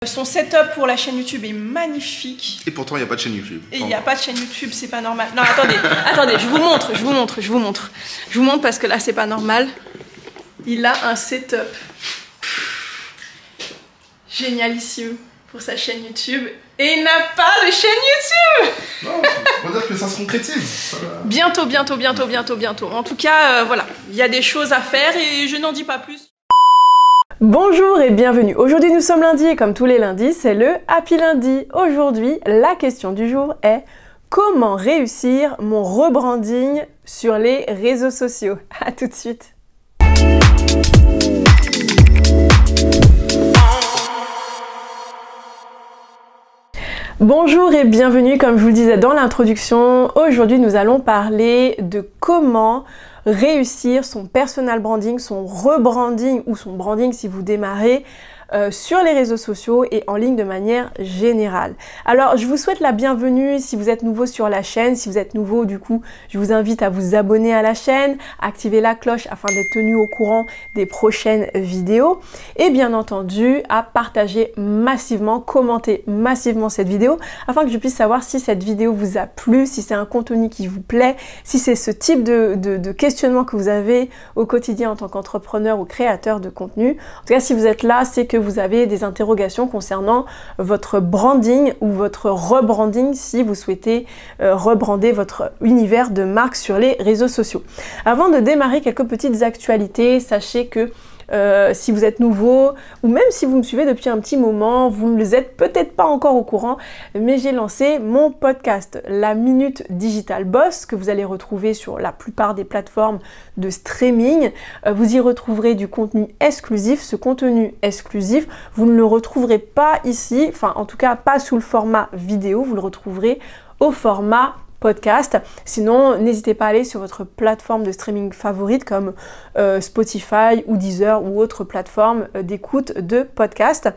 Son setup pour la chaîne YouTube est magnifique. Et pourtant, il n'y a pas de chaîne YouTube. Et il n'y a pas de chaîne YouTube, c'est pas normal. Non, attendez, attendez, je vous montre. Je vous montre parce que là, c'est pas normal. Il a un setup génialissime pour sa chaîne YouTube. Et il n'a pas de chaîne YouTube. Non, on va dire que ça se concrétise. Bientôt. En tout cas, voilà, il y a des choses à faire et je n'en dis pas plus. Bonjour et bienvenue. Aujourd'hui nous sommes lundi et comme tous les lundis, c'est le Happy Lundi. Aujourd'hui, la question du jour est comment réussir mon rebranding sur les réseaux sociaux? À tout de suite. Bonjour et bienvenue, comme je vous le disais dans l'introduction. Aujourd'hui, nous allons parler de comment réussir son personal branding, son rebranding ou son branding si vous démarrez sur les réseaux sociaux et en ligne de manière générale. Alors, je vous souhaite la bienvenue si vous êtes nouveau sur la chaîne. Si vous êtes nouveau, du coup, je vous invite à vous abonner à la chaîne, activer la cloche afin d'être tenu au courant des prochaines vidéos et bien entendu à partager massivement, commenter massivement cette vidéo afin que je puisse savoir si cette vidéo vous a plu, si c'est un contenu qui vous plaît, si c'est ce type de questionnement que vous avez au quotidien en tant qu'entrepreneur ou créateur de contenu. En tout cas, si vous êtes là, c'est que vous avez des interrogations concernant votre branding ou votre rebranding si vous souhaitez rebrander votre univers de marque sur les réseaux sociaux. Avant de démarrer, quelques petites actualités. Sachez que si vous êtes nouveau ou même si vous me suivez depuis un petit moment, vous ne êtes peut-être pas encore au courant, mais j'ai lancé mon podcast, La Minute Digital Boss, que vous allez retrouver sur la plupart des plateformes de streaming. Vous y retrouverez du contenu exclusif. Ce contenu exclusif, vous ne le retrouverez pas ici, enfin en tout cas pas sous le format vidéo, vous le retrouverez au format podcast. Sinon, n'hésitez pas à aller sur votre plateforme de streaming favorite comme Spotify ou Deezer ou autre plateforme d'écoute de podcast.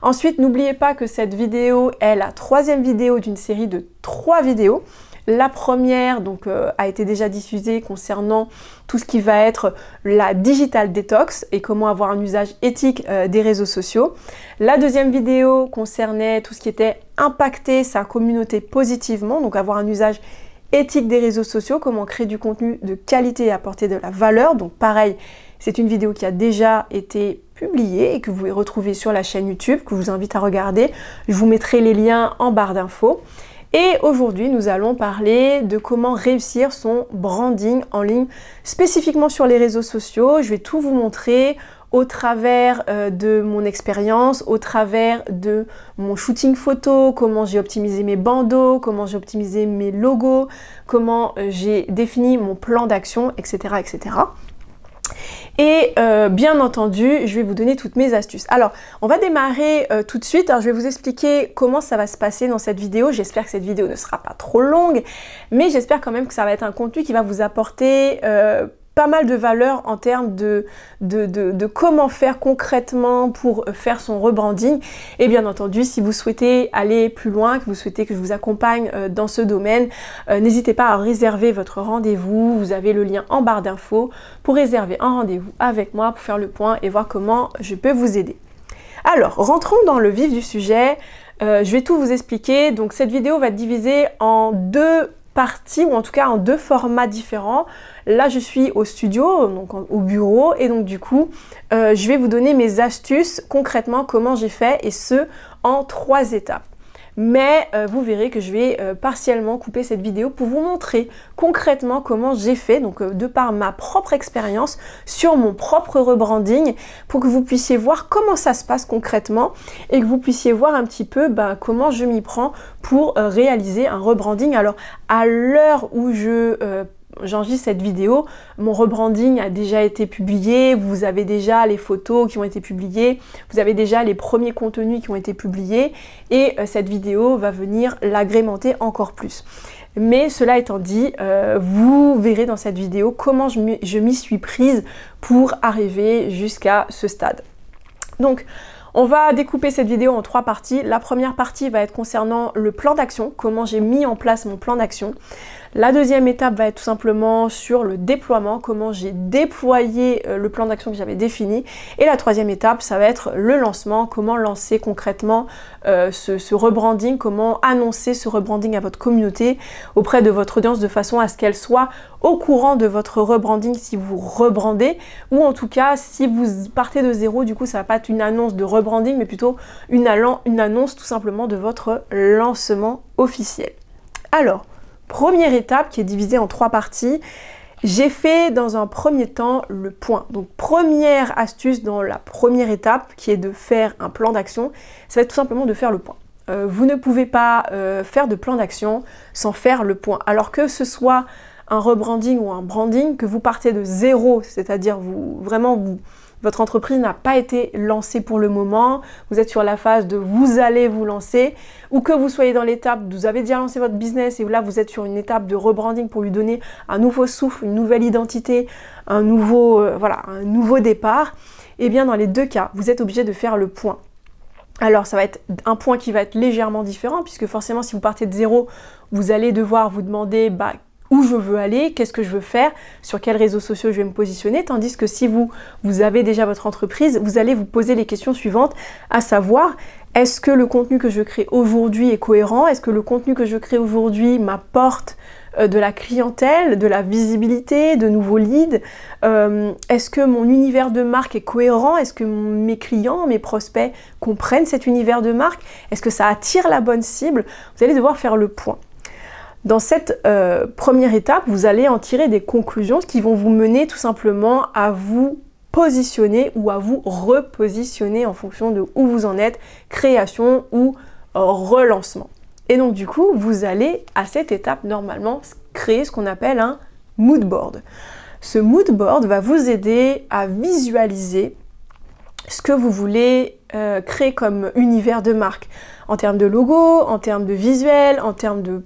Ensuite, n'oubliez pas que cette vidéo est la troisième vidéo d'une série de 3 vidéos. La première donc a été déjà diffusée concernant tout ce qui va être la digital detox et comment avoir un usage éthique des réseaux sociaux. La deuxième vidéo concernait tout ce qui était impacter sa communauté positivement, donc avoir un usage éthique des réseaux sociaux, comment créer du contenu de qualité et apporter de la valeur. Donc pareil, c'est une vidéo qui a déjà été publiée et que vous pouvez retrouver sur la chaîne YouTube, que je vous invite à regarder. Je vous mettrai les liens en barre d'infos. Et aujourd'hui, nous allons parler de comment réussir son branding en ligne, spécifiquement sur les réseaux sociaux. Je vais tout vous montrer au travers de mon expérience, au travers de mon shooting photo, comment j'ai optimisé mes bandeaux, comment j'ai optimisé mes logos, comment j'ai défini mon plan d'action, etc., etc. Et bien entendu, je vais vous donner toutes mes astuces. Alors, on va démarrer tout de suite. Alors, je vais vous expliquer comment ça va se passer dans cette vidéo. J'espère que cette vidéo ne sera pas trop longue, mais j'espère quand même que ça va être un contenu qui va vous apporter pas mal de valeur en termes de comment faire concrètement pour faire son rebranding. Et bien entendu, si vous souhaitez aller plus loin, que vous souhaitez que je vous accompagne dans ce domaine, n'hésitez pas à réserver votre rendez-vous. Vous avez le lien en barre d'infos pour réserver un rendez-vous avec moi pour faire le point et voir comment je peux vous aider. Alors, rentrons dans le vif du sujet. Je vais tout vous expliquer. Donc, cette vidéo va être divisée en 2 parties ou en tout cas en 2 formats différents. Là, je suis au studio, donc au bureau, et donc du coup, je vais vous donner mes astuces concrètement, comment j'ai fait, et ce, en 3 étapes. Mais vous verrez que je vais partiellement couper cette vidéo pour vous montrer concrètement comment j'ai fait, donc de par ma propre expérience sur mon propre rebranding, pour que vous puissiez voir comment ça se passe concrètement et que vous puissiez voir un petit peu comment je m'y prends pour réaliser un rebranding. Alors, à l'heure où j'enregistre cette vidéo, mon rebranding a déjà été publié, vous avez déjà les photos qui ont été publiées, vous avez déjà les premiers contenus qui ont été publiés et cette vidéo va venir l'agrémenter encore plus. Mais cela étant dit, vous verrez dans cette vidéo comment je m'y suis prise pour arriver jusqu'à ce stade. Donc, on va découper cette vidéo en 3 parties. La première partie va être concernant le plan d'action, comment j'ai mis en place mon plan d'action. La deuxième étape va être tout simplement sur le déploiement, comment j'ai déployé le plan d'action que j'avais défini. Et la troisième étape, ça va être le lancement, comment lancer concrètement ce rebranding, comment annoncer ce rebranding à votre communauté, auprès de votre audience, de façon à ce qu'elle soit au courant de votre rebranding si vous rebrandez, ou en tout cas si vous partez de zéro, du coup ça va pas être une annonce de rebranding, mais plutôt une annonce tout simplement de votre lancement officiel. Alors, première étape qui est divisée en 3 parties, j'ai fait dans un premier temps le point. Donc première astuce dans la première étape qui est de faire un plan d'action, ça va être tout simplement de faire le point. Vous ne pouvez pas faire de plan d'action sans faire le point. Alors que ce soit un rebranding ou un branding, que vous partez de zéro, c'est-à-dire votre entreprise n'a pas été lancée pour le moment, vous êtes sur la phase de vous allez vous lancer, ou que vous soyez dans l'étape, vous avez déjà lancé votre business et là vous êtes sur une étape de rebranding pour lui donner un nouveau souffle, une nouvelle identité, un nouveau départ, et bien dans les deux cas, vous êtes obligé de faire le point. Alors ça va être un point qui va être légèrement différent, puisque forcément si vous partez de zéro, vous allez devoir vous demander où je veux aller, qu'est-ce que je veux faire, sur quels réseaux sociaux je vais me positionner, tandis que si vous avez déjà votre entreprise, vous allez vous poser les questions suivantes, à savoir, est-ce que le contenu que je crée aujourd'hui est cohérent? Est-ce que le contenu que je crée aujourd'hui m'apporte de la clientèle, de la visibilité, de nouveaux leads? Est-ce que mon univers de marque est cohérent? Est-ce que mes clients, mes prospects comprennent cet univers de marque? Est-ce que ça attire la bonne cible? Vous allez devoir faire le point. Dans cette première étape, vous allez en tirer des conclusions qui vont vous mener tout simplement à vous positionner ou à vous repositionner en fonction de où vous en êtes, création ou relancement. Et donc du coup, vous allez à cette étape normalement créer ce qu'on appelle un mood board. Ce mood board va vous aider à visualiser ce que vous voulez créer comme univers de marque, en termes de logo, en termes de visuel, en termes de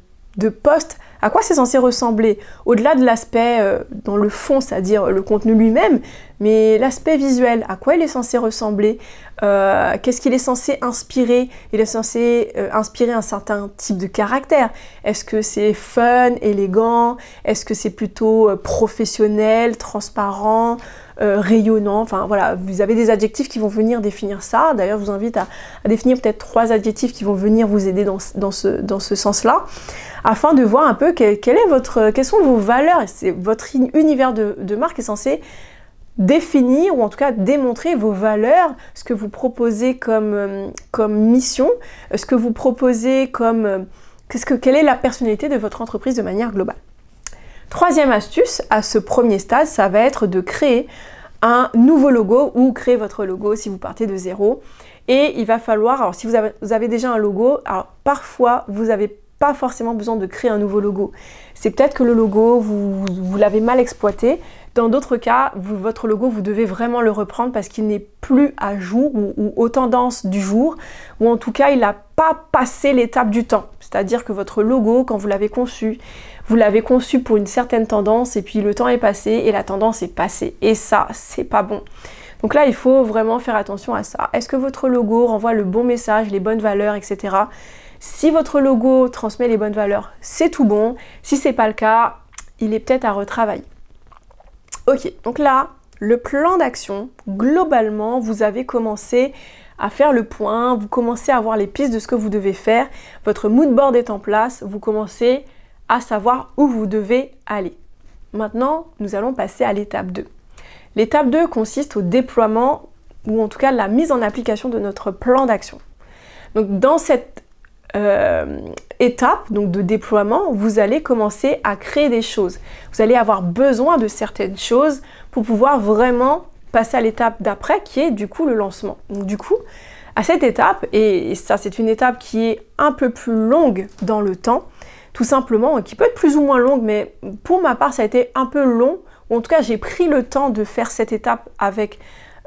post, à quoi c'est censé ressembler, au-delà de l'aspect dans le fond, c'est-à-dire le contenu lui-même, mais l'aspect visuel, à quoi il est censé ressembler, qu'est-ce qu'il est censé inspirer? Il est censé inspirer un certain type de caractère. Est-ce que c'est fun, élégant? Est-ce que c'est plutôt professionnel, transparent, rayonnant? Enfin voilà, vous avez des adjectifs qui vont venir définir ça. D'ailleurs, je vous invite à définir peut-être 3 adjectifs qui vont venir vous aider dans ce sens-là, afin de voir un peu quelles sont vos valeurs. Votre univers de marque est censé définir ou en tout cas démontrer vos valeurs, ce que vous proposez comme mission, ce que vous proposez quelle est la personnalité de votre entreprise de manière globale. Troisième astuce, à ce premier stade, ça va être de créer un nouveau logo ou créer votre logo si vous partez de zéro. Et il va falloir, alors si vous avez déjà un logo, alors parfois vous n'avez pas forcément besoin de créer un nouveau logo. C'est peut-être que le logo, vous l'avez mal exploité. Dans d'autres cas, votre logo, vous devez vraiment le reprendre parce qu'il n'est plus à jour ou aux tendances du jour, ou en tout cas, il n'a pas passé l'étape du temps. C'est-à-dire que votre logo, quand vous l'avez conçu pour une certaine tendance et puis le temps est passé et la tendance est passée. Et ça, c'est pas bon. Donc là, il faut vraiment faire attention à ça. Est-ce que votre logo renvoie le bon message, les bonnes valeurs, etc. Si votre logo transmet les bonnes valeurs, c'est tout bon. Si c'est pas le cas, il est peut-être à retravailler. Ok, donc là, le plan d'action, globalement, vous avez commencé à faire le point, vous commencez à avoir les pistes de ce que vous devez faire, votre mood board est en place, vous commencez à savoir où vous devez aller. Maintenant, nous allons passer à l'étape 2. L'étape 2 consiste au déploiement, ou en tout cas la mise en application de notre plan d'action. Donc dans cette étape donc de déploiement, vous allez commencer à créer des choses. Vous allez avoir besoin de certaines choses pour pouvoir vraiment passer à l'étape d'après qui est du coup le lancement. Donc du coup, à cette étape, et ça c'est une étape qui est un peu plus longue dans le temps, tout simplement, qui peut être plus ou moins longue, mais pour ma part ça a été un peu long, ou en tout cas j'ai pris le temps de faire cette étape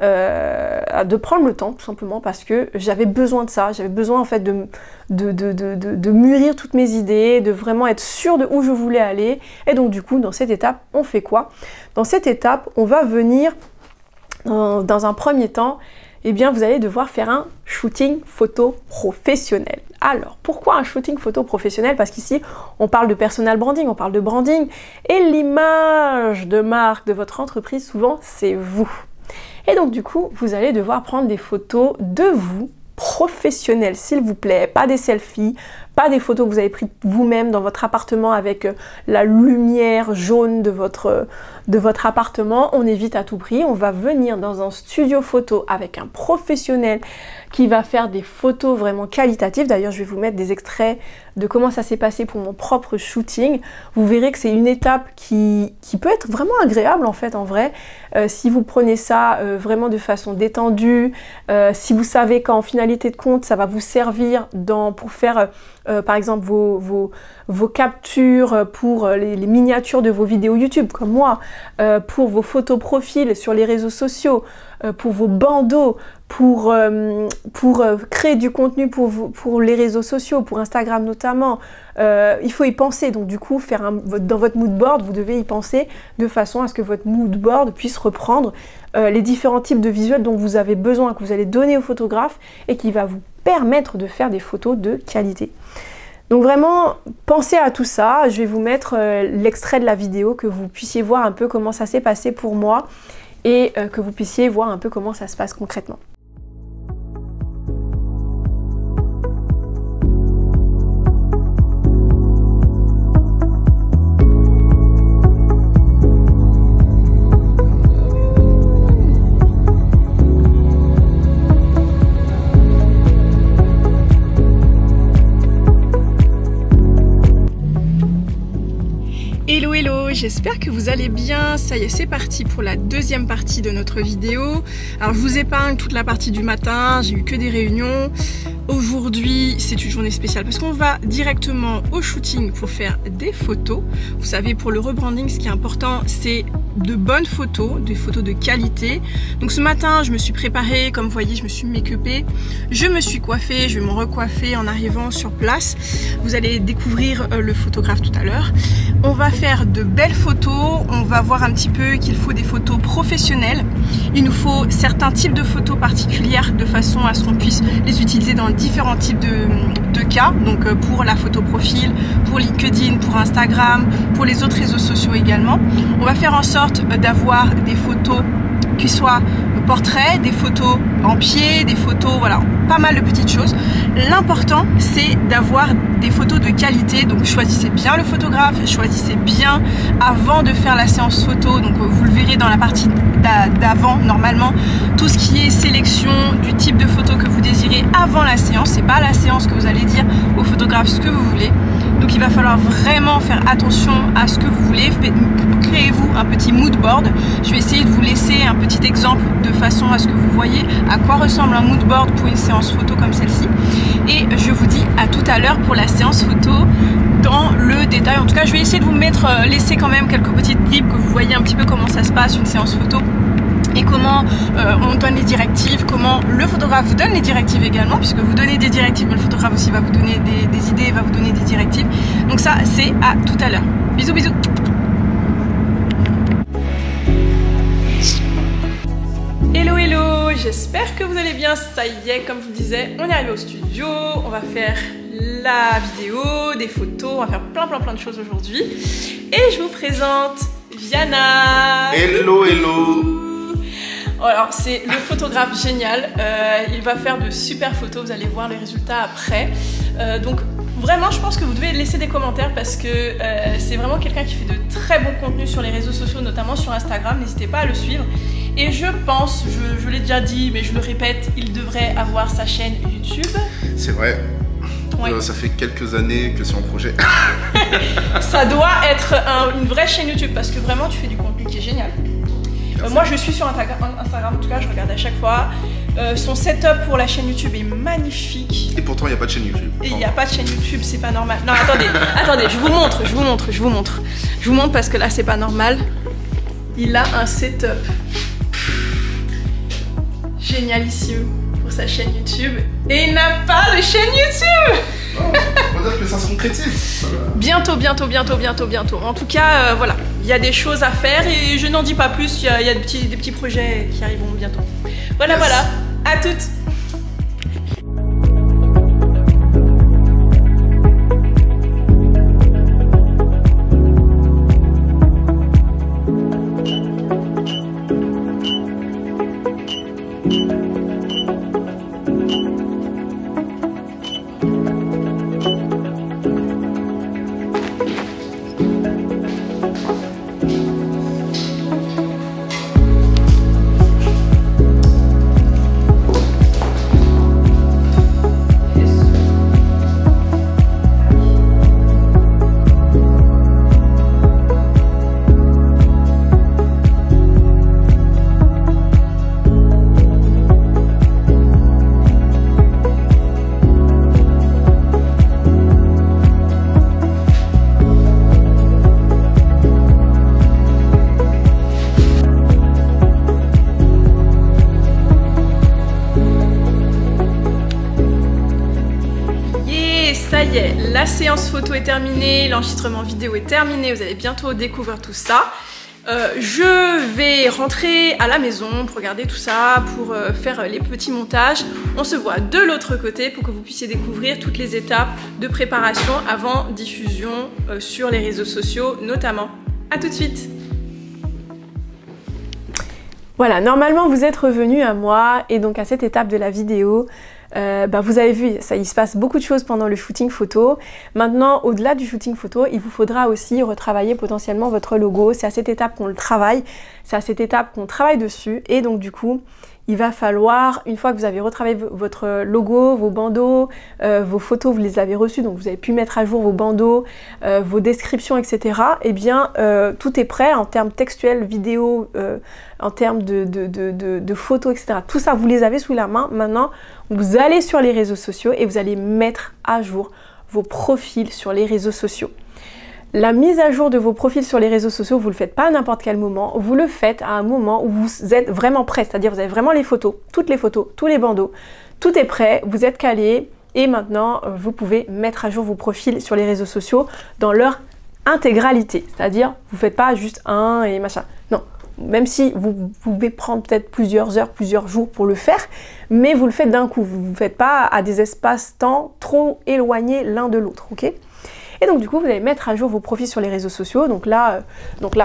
de prendre le temps tout simplement parce que j'avais besoin de ça, j'avais besoin en fait de mûrir toutes mes idées, de vraiment être sûre de où je voulais aller. Et donc du coup dans cette étape on fait quoi? Dans cette étape on va venir dans un premier temps, eh bien vous allez devoir faire un shooting photo professionnel. Alors, pourquoi un shooting photo professionnel? Parce qu'ici, on parle de personal branding, on parle de branding, et l'image de marque de votre entreprise, souvent, c'est vous. Et donc, du coup, vous allez devoir prendre des photos de vous, professionnelles, s'il vous plaît, pas des selfies, pas des photos que vous avez prises vous-même dans votre appartement avec la lumière jaune de votre appartement. On évite à tout prix. On va venir dans un studio photo avec un professionnel qui va faire des photos vraiment qualitatives. D'ailleurs, je vais vous mettre des extraits de comment ça s'est passé pour mon propre shooting. Vous verrez que c'est une étape qui peut être vraiment agréable en fait, en vrai. Si vous prenez ça vraiment de façon détendue, si vous savez qu'en finalité de compte, ça va vous servir pour faire par exemple vos captures pour les miniatures de vos vidéos YouTube comme moi, pour vos photos profils sur les réseaux sociaux, pour vos bandeaux, pour créer du contenu pour les réseaux sociaux, pour Instagram notamment. Il faut y penser, donc du coup dans votre mood board, vous devez y penser de façon à ce que votre mood board puisse reprendre les différents types de visuels dont vous avez besoin, que vous allez donner au photographe et qui va vous permettre de faire des photos de qualité. Donc vraiment, pensez à tout ça. Je vais vous mettre l'extrait de la vidéo, que vous puissiez voir un peu comment ça s'est passé pour moi et que vous puissiez voir un peu comment ça se passe concrètement. Hello hello, j'espère que vous allez bien. Ça y est, c'est parti pour la deuxième partie de notre vidéo. Alors je vous épargne toute la partie du matin, j'ai eu que des réunions. Aujourd'hui, c'est une journée spéciale parce qu'on va directement au shooting pour faire des photos. Vous savez, pour le rebranding, ce qui est important, c'est de bonnes photos, des photos de qualité. Donc ce matin, je me suis préparée, comme vous voyez, je me suis make-upée, je me suis coiffée, je vais me recoiffer en arrivant sur place. Vous allez découvrir le photographe tout à l'heure. On va faire de belles photos, on va voir un petit peu qu'il faut des photos professionnelles. Il nous faut certains types de photos particulières de façon à ce qu'on puisse les utiliser dans différents types de cas, donc pour la photo profil, pour LinkedIn, pour Instagram, pour les autres réseaux sociaux également. On va faire en sorte d'avoir des photos qui soient portraits, des photos en pied, des photos, voilà, pas mal de petites choses. L'important, c'est d'avoir des photos de qualité, donc choisissez bien le photographe, choisissez bien avant de faire la séance photo, donc vous le verrez dans la partie d'avant, normalement, tout ce qui est sélection du type de photo que vous désirez avant la séance, c'est pas à la séance que vous allez dire au photographe ce que vous voulez. Donc il va falloir vraiment faire attention à ce que vous voulez. Créez-vous un petit mood board. Je vais essayer de vous laisser un petit exemple de façon à ce que vous voyez à quoi ressemble un mood board pour une séance photo comme celle-ci. Et je vous dis à tout à l'heure pour la séance photo dans le détail. En tout cas, je vais essayer de vous laisser quand même quelques petites bribes que vous voyez un petit peu comment ça se passe une séance photo. Et comment on donne les directives, comment le photographe vous donne les directives également, puisque vous donnez des directives, mais le photographe aussi va vous donner des idées, va vous donner des directives. Donc ça, c'est à tout à l'heure. Bisous, bisous. Hello, hello, j'espère que vous allez bien. Ça y est, comme je vous disais, on est arrivé au studio, on va faire la vidéo, des photos, on va faire plein de choses aujourd'hui. Et je vous présente Viana. Hello, hello. Alors c'est le photographe génial, il va faire de super photos, vous allez voir les résultats après. Donc vraiment je pense que vous devez laisser des commentaires parce que c'est vraiment quelqu'un qui fait de très bons contenus sur les réseaux sociaux, notamment sur Instagram, n'hésitez pas à le suivre. Et je pense, je l'ai déjà dit mais je le répète, il devrait avoir sa chaîne YouTube. C'est vrai. Ouais. Ça fait quelques années que c'est en projet. Ça doit être une vraie chaîne YouTube parce que vraiment tu fais du contenu qui est génial. Moi je suis sur Instagram, en tout cas je regarde à chaque fois. Son setup pour la chaîne YouTube est magnifique. Et pourtant il n'y a pas de chaîne YouTube. Et il n'y a pas de chaîne YouTube, c'est pas normal. Non attendez, je vous montre parce que là c'est pas normal. Il a un setup génialissime pour sa chaîne YouTube. Et il n'a pas de chaîne YouTube. Oh, on va dire que ça se concrétise. Bientôt. En tout cas, voilà, il y a des choses à faire et je n'en dis pas plus. Il y a des petits projets qui arriveront bientôt. Voilà, à toutes. ça y est, la séance photo est terminée, l'enregistrement vidéo est terminé, vous allez bientôt découvrir tout ça. Je vais rentrer à la maison pour regarder tout ça, pour faire les petits montages. On se voit de l'autre côté pour que vous puissiez découvrir toutes les étapes de préparation avant diffusion sur les réseaux sociaux notamment. A tout de suite. Voilà, normalement vous êtes revenu à moi et donc à cette étape de la vidéo, vous avez vu, il se passe beaucoup de choses pendant le shooting photo. Maintenant, au-delà du shooting photo, il vous faudra aussi retravailler potentiellement votre logo. C'est à cette étape qu'on le travaille, c'est à cette étape qu'on travaille dessus. Et donc du coup, il va falloir, une fois que vous avez retravaillé votre logo, vos bandeaux, vos photos, vous les avez reçues, donc vous avez pu mettre à jour vos bandeaux, vos descriptions, etc. Eh bien, tout est prêt en termes textuels, vidéo, en termes de photos, etc. Tout ça, vous les avez sous la main. Maintenant, vous allez sur les réseaux sociaux et vous allez mettre à jour vos profils sur les réseaux sociaux. La mise à jour de vos profils sur les réseaux sociaux, vous ne le faites pas à n'importe quel moment, vous le faites à un moment où vous êtes vraiment prêt, c'est-à-dire vous avez vraiment les photos, toutes les photos, tous les bandeaux, tout est prêt, vous êtes calé et maintenant vous pouvez mettre à jour vos profils sur les réseaux sociaux dans leur intégralité, c'est-à-dire vous ne faites pas juste un et machin, non. Même si vous pouvez prendre peut-être plusieurs heures, plusieurs jours pour le faire, mais vous le faites d'un coup, vous ne le faites pas à des espaces-temps trop éloignés l'un de l'autre, ok ? Et donc du coup, vous allez mettre à jour vos profils sur les réseaux sociaux. Donc là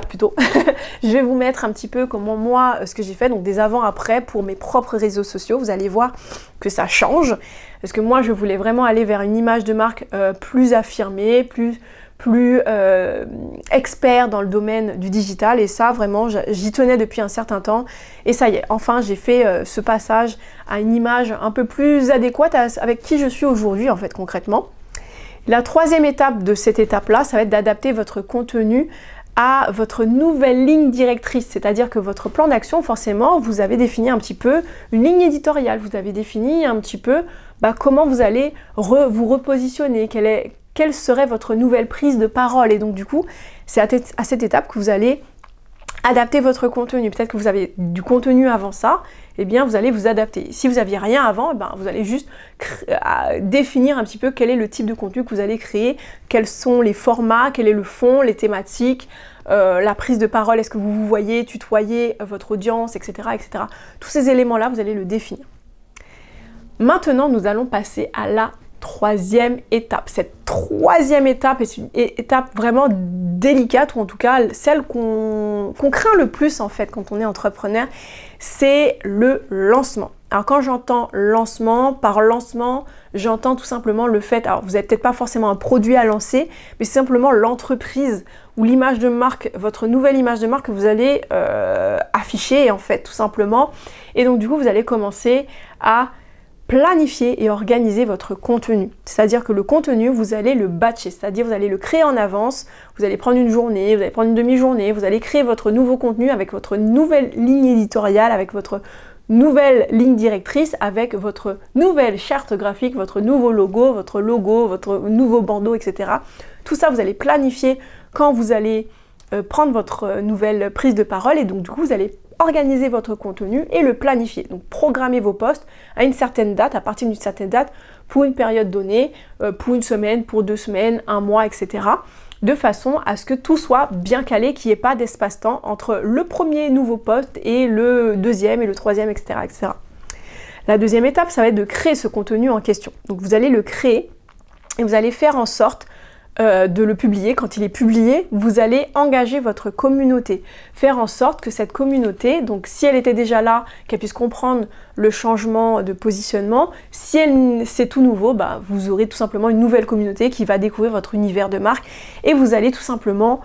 plutôt, je vais vous mettre un petit peu comment moi, ce que j'ai fait, donc des avant-après pour mes propres réseaux sociaux. Vous allez voir que ça change, parce que moi, je voulais vraiment aller vers une image de marque plus affirmée, plus expert dans le domaine du digital, et ça vraiment j'y tenais depuis un certain temps et ça y est, enfin j'ai fait ce passage à une image un peu plus adéquate avec qui je suis aujourd'hui en fait concrètement. La troisième étape de cette étape-là, ça va être d'adapter votre contenu à votre nouvelle ligne directrice, c'est-à-dire que votre plan d'action, forcément, vous avez défini un petit peu une ligne éditoriale, vous avez défini un petit peu comment vous allez vous repositionner, quelle serait votre nouvelle prise de parole. Et donc du coup, c'est à cette étape que vous allez adapter votre contenu. Peut-être que vous avez du contenu avant ça, eh bien vous allez vous adapter. Si vous n'aviez rien avant, vous allez juste définir un petit peu quel est le type de contenu que vous allez créer, quels sont les formats, quel est le fond, les thématiques, la prise de parole, est-ce que vous vous voyez tutoyer votre audience, etc., etc. Tous ces éléments-là, vous allez le définir. Maintenant, nous allons passer à la troisième étape. Cette troisième étape est une étape vraiment délicate, ou en tout cas celle qu'on craint le plus en fait quand on est entrepreneur, c'est le lancement. Alors quand j'entends lancement, par lancement, j'entends tout simplement le fait, alors vous n'avez peut-être pas forcément un produit à lancer, mais c'est simplement l'entreprise ou l'image de marque, votre nouvelle image de marque que vous allez afficher en fait tout simplement. Et donc du coup vous allez commencer à planifier et organiser votre contenu. C'est-à-dire que le contenu, vous allez le batcher, c'est-à-dire vous allez le créer en avance, vous allez prendre une journée, vous allez prendre une demi-journée, vous allez créer votre nouveau contenu avec votre nouvelle ligne éditoriale, avec votre nouvelle ligne directrice, avec votre nouvelle charte graphique, votre nouveau logo, votre nouveau bandeau, etc. Tout ça, vous allez planifier quand vous allez prendre votre nouvelle prise de parole et donc du coup, vous allez organiser votre contenu et le planifier. Donc programmez vos posts à une certaine date, à partir d'une certaine date, pour une période donnée, pour une semaine, pour 2 semaines, un mois, etc. De façon à ce que tout soit bien calé, qu'il n'y ait pas d'espace-temps entre le premier nouveau post et le deuxième et le troisième, etc., etc. La deuxième étape, ça va être de créer ce contenu en question. Donc vous allez le créer et vous allez faire en sorte de le publier. Quand il est publié, vous allez engager votre communauté, faire en sorte que cette communauté, donc si elle était déjà là, qu'elle puisse comprendre le changement de positionnement, si c'est tout nouveau, vous aurez tout simplement une nouvelle communauté qui va découvrir votre univers de marque et vous allez tout simplement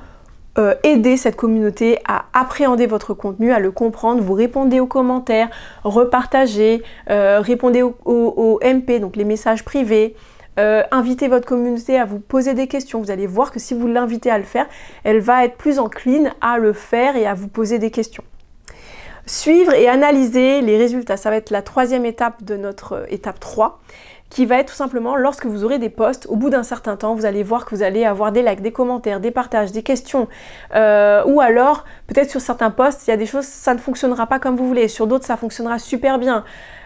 aider cette communauté à appréhender votre contenu, à le comprendre. Vous répondez aux commentaires, repartagez, répondez aux MP, donc les messages privés. Invitez votre communauté à vous poser des questions. Vous allez voir que si vous l'invitez à le faire, elle va être plus encline à le faire et à vous poser des questions. Suivre et analyser les résultats, ça va être la troisième étape de notre étape 3, qui va être tout simplement lorsque vous aurez des posts, au bout d'un certain temps, vous allez voir que vous allez avoir des likes, des commentaires, des partages, des questions, ou alors peut-être sur certains posts, il y a des choses, ça ne fonctionnera pas comme vous voulez, sur d'autres ça fonctionnera super bien.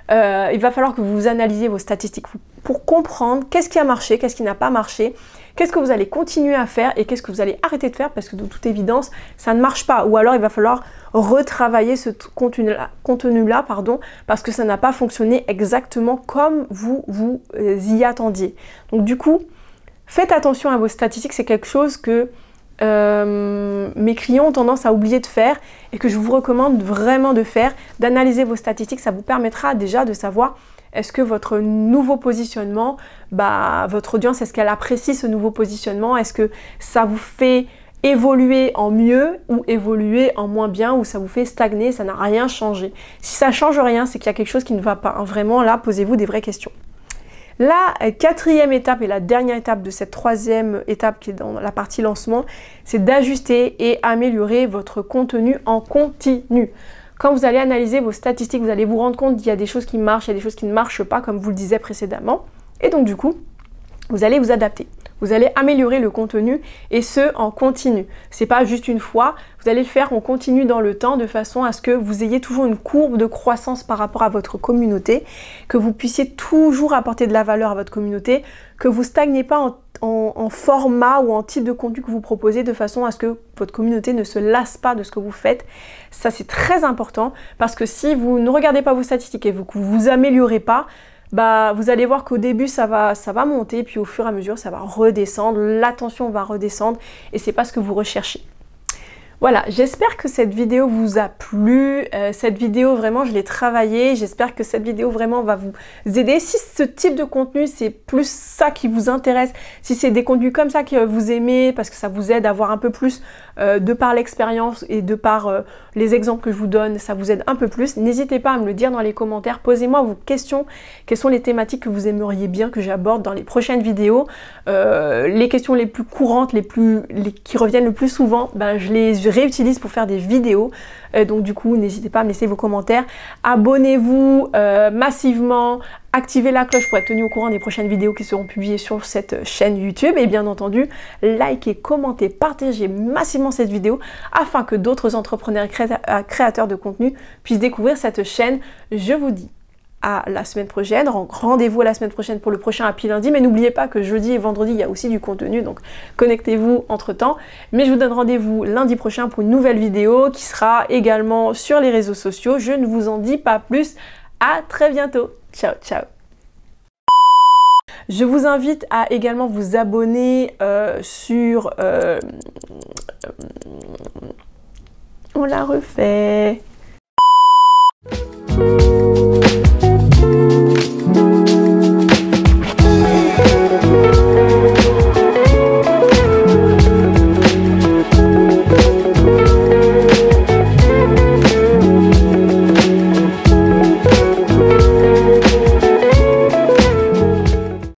Il va falloir que vous analysiez vos statistiques. pour comprendre qu'est-ce qui a marché, qu'est-ce qui n'a pas marché, qu'est-ce que vous allez continuer à faire et qu'est-ce que vous allez arrêter de faire parce que de toute évidence, ça ne marche pas. Ou alors, il va falloir retravailler ce contenu-là, parce que ça n'a pas fonctionné exactement comme vous y attendiez. Donc du coup, faites attention à vos statistiques, c'est quelque chose que mes clients ont tendance à oublier de faire et que je vous recommande vraiment de faire, d'analyser vos statistiques. Ça vous permettra déjà de savoir est-ce que votre nouveau positionnement, votre audience, est-ce qu'elle apprécie ce nouveau positionnement, est-ce que ça vous fait évoluer en mieux ou évoluer en moins bien, ou ça vous fait stagner, ça n'a rien changé. Si ça ne change rien, c'est qu'il y a quelque chose qui ne va pas. Vraiment, là, posez-vous des vraies questions. La quatrième étape et la dernière étape de cette troisième étape qui est dans la partie lancement, c'est d'ajuster et améliorer votre contenu en continu. Quand vous allez analyser vos statistiques, vous allez vous rendre compte qu'il y a des choses qui marchent, il y a des choses qui ne marchent pas, comme vous le disiez précédemment. Et donc du coup, vous allez vous adapter. Vous allez améliorer le contenu et ce en continu. C'est pas juste une fois, vous allez le faire en continu dans le temps de façon à ce que vous ayez toujours une courbe de croissance par rapport à votre communauté, que vous puissiez toujours apporter de la valeur à votre communauté, que vous stagnez pas en format ou en type de contenu que vous proposez de façon à ce que votre communauté ne se lasse pas de ce que vous faites. Ça c'est très important parce que si vous ne regardez pas vos statistiques et que vous vous améliorez pas, vous allez voir qu'au début ça va monter, puis au fur et à mesure ça va redescendre, l'attention va redescendre et c'est pas ce que vous recherchez. Voilà, j'espère que cette vidéo vous a plu. Cette vidéo, vraiment, je l'ai travaillée. J'espère que cette vidéo, vraiment, va vous aider. Si ce type de contenu, c'est plus ça qui vous intéresse, si c'est des contenus comme ça que vous aimez, parce que ça vous aide à avoir un peu plus, de par l'expérience et de par les exemples que je vous donne, ça vous aide un peu plus, n'hésitez pas à me le dire dans les commentaires. Posez-moi vos questions. Quelles sont les thématiques que vous aimeriez bien que j'aborde dans les prochaines vidéos? Les questions les plus courantes, qui reviennent le plus souvent, je les réutilise pour faire des vidéos, donc du coup n'hésitez pas à me laisser vos commentaires, abonnez-vous massivement, activez la cloche pour être tenu au courant des prochaines vidéos qui seront publiées sur cette chaîne YouTube et bien entendu likez, commentez, partagez massivement cette vidéo afin que d'autres entrepreneurs et créateurs de contenu puissent découvrir cette chaîne. Je vous dis à la semaine prochaine, rendez-vous à la semaine prochaine pour le prochain Happy Lundi, mais n'oubliez pas que jeudi et vendredi il y a aussi du contenu, donc connectez-vous entre temps, mais je vous donne rendez-vous lundi prochain pour une nouvelle vidéo qui sera également sur les réseaux sociaux. Je ne vous en dis pas plus, à très bientôt, ciao ciao. Je vous invite à également vous abonner sur on l'a refait.